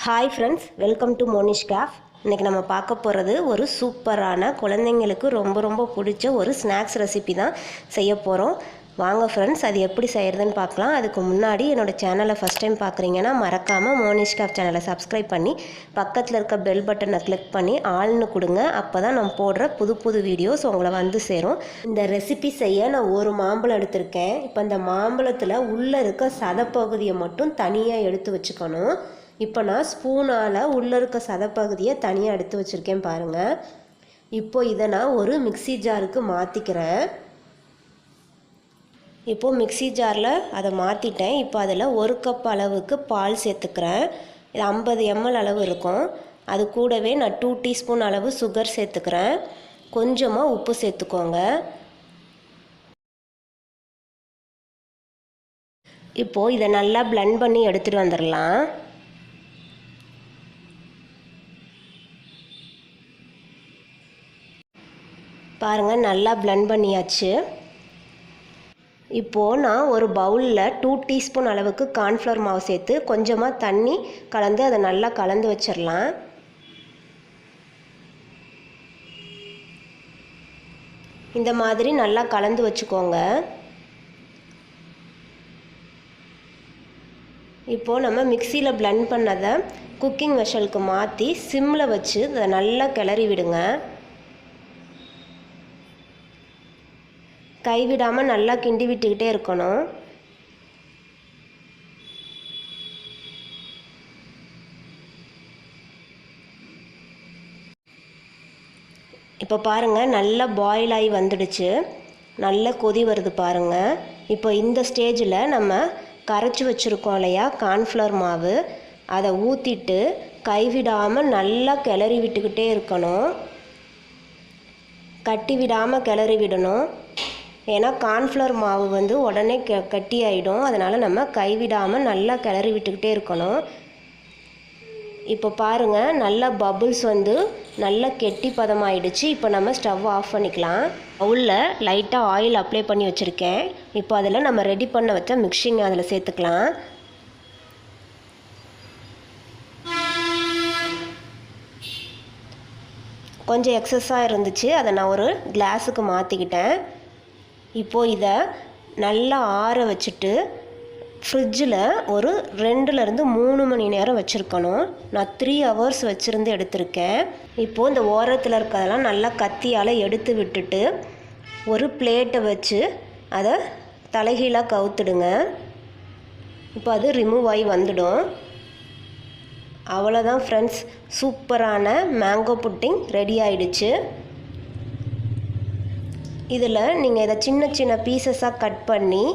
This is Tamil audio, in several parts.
Hi friends, welcome to Monish cafe. இன்றைக்கி நம்ம பார்க்க போகிறது ஒரு சூப்பரான குழந்தைங்களுக்கு ரொம்ப பிடிச்ச ஒரு ஸ்நாக்ஸ் ரெசிபி தான் செய்ய போகிறோம். வாங்க ஃப்ரெண்ட்ஸ், அது எப்படி செய்கிறதுன்னு பார்க்கலாம். அதுக்கு முன்னாடி என்னோடய சேனலை ஃபஸ்ட் டைம் பார்க்குறீங்கன்னா மறக்காமல் மோனிஷ் கேஃப் சேனலை சப்ஸ்கிரைப் பண்ணி பக்கத்தில் இருக்க பெல் பட்டனை கிளிக் பண்ணி ஆள்னு கொடுங்க. அப்போ தான் நம்ம போடுற புது வீடியோஸ் உங்களை வந்து சேரும். இந்த ரெசிபி செய்ய நான் ஒரு மாம்பழம் எடுத்திருக்கேன். இப்போ இந்த மாம்பழத்தில் உள்ளே இருக்க சதப்பகுதியை மட்டும் தனியாக எடுத்து வச்சுக்கணும். இப்போ நான் ஸ்பூனால் உள்ளே இருக்க சதப்பகுதியை தனியாக எடுத்து வச்சுருக்கேன் பாருங்கள். இப்போ இதை நான் ஒரு மிக்சி ஜாருக்கு மாற்றிக்கிறேன். இப்போது மிக்சி ஜாரில் அதை மாற்றிட்டேன். இப்போ அதில் 1 கப் அளவுக்கு பால் சேர்த்துக்கிறேன். இது 50 ml அளவு இருக்கும். அது கூடவே நான் 2 டீஸ்பூன் அளவு சுகர் சேர்த்துக்கிறேன். கொஞ்சமாக உப்பு சேர்த்துக்கோங்க. இப்போது இதை நல்லா பிளெண்ட் பண்ணி எடுத்துகிட்டு வந்துடலாம். பாருங்கள், நல்லா பிளெண்ட் பண்ணியாச்சு. இப்போது நான் ஒரு பவுலில் 2 டீஸ்பூன் அளவுக்கு கார்ன்ஃப்ளவர் மாவு சேர்த்து கொஞ்சமாக தண்ணி கலந்து அதை நல்லா கலந்து வச்சிடலாம். இந்த மாதிரி நல்லா கலந்து வச்சுக்கோங்க. இப்போது நம்ம மிக்சியில் பிளெண்ட் பண்ணதை குக்கிங் வெசலுக்கு மாற்றி சிம்மில் வச்சு அதை நல்லா கிளறி விடுங்க. கைவிடாமல் நல்லா கிண்டி விட்டுக்கிட்டே இருக்கணும். இப்போ பாருங்கள், நல்லா பாயில் ஆகி வந்துடுச்சு. நல்ல கொதி வருது பாருங்கள். இப்போ இந்த ஸ்டேஜில் நம்ம கரைச்சி வச்சுருக்கோம் இல்லையா கார்ன்ஃப்ளவர் மாவு, அதை ஊற்றிட்டு கைவிடாமல் நல்லா கிளறி விட்டுக்கிட்டே இருக்கணும். கட்டி விடாமல் கிளறி விடணும். ஏன்னா கார்ன்ஃப்ளவர் மாவு வந்து உடனே கட்டி ஆகிடும். அதனால் நம்ம கைவிடாமல் நல்லா கிளறி விட்டுக்கிட்டே இருக்கணும். இப்போ பாருங்கள், நல்லா பபுள்ஸ் வந்து நல்லா கெட்டி பதமாயிடுச்சு. இப்போ நம்ம ஸ்டவ் ஆஃப் பண்ணிக்கலாம். பவுலில் லைட்டாக ஆயில் அப்ளை பண்ணி வச்சுருக்கேன். இப்போ அதில் நம்ம ரெடி பண்ண வச்ச மிக்சிங் அதில் சேர்த்துக்கலாம். கொஞ்சம் எக்ஸஸாக இருந்துச்சு, அதை நான் ஒரு கிளாஸுக்கு மாற்றிக்கிட்டேன். இப்போது இதை நல்லா ஆற வச்சுட்டு ஃப்ரிட்ஜில் ஒரு 2லேருந்து 3 மணி நேரம் வச்சுருக்கணும். நான் 3 ஹவர்ஸ் வச்சுருந்து எடுத்திருக்கேன். இப்போது இந்த ஓரத்தில் இருக்கிறதெல்லாம் நல்லா கத்தியால் எடுத்து விட்டுட்டு ஒரு பிளேட்டை வச்சு அதை தலைகீழாக கவுத்துடுங்க. இப்போ அது ரிமூவ் ஆகி வந்துடும். அவ்வளோதான் ஃப்ரெண்ட்ஸ், சூப்பரான மேங்கோ புட்டிங் ரெடி ஆயிடுச்சு. இதில் நீங்கள் இதை சின்ன பீசஸாக கட் பண்ணி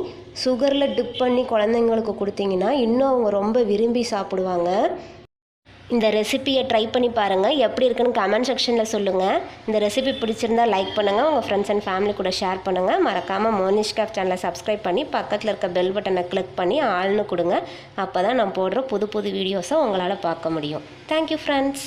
சுகரில் டிப் பண்ணி குழந்தைங்களுக்கு கொடுத்தீங்கன்னா இன்னும் அவங்க ரொம்ப விரும்பி சாப்பிடுவாங்க. இந்த ரெசிபியை ட்ரை பண்ணி பாருங்கள். எப்படி இருக்குன்னு கமெண்ட் செக்ஷனில் சொல்லுங்கள். இந்த ரெசிபி பிடிச்சிருந்தால் லைக் பண்ணுங்கள். உங்கள் ஃப்ரெண்ட்ஸ் அண்ட் ஃபேமிலி கூட ஷேர் பண்ணுங்கள். மறக்காமல் மோனிஷ் கேஃப் சேனலை சப்ஸ்கிரைப் பண்ணி பக்கத்தில் இருக்க பெல் பட்டனை கிளிக் பண்ணி ஆள்னு கொடுங்க. அப்போ தான் நான் போடுற புது வீடியோஸை உங்களால் பார்க்க முடியும். Thank you friends.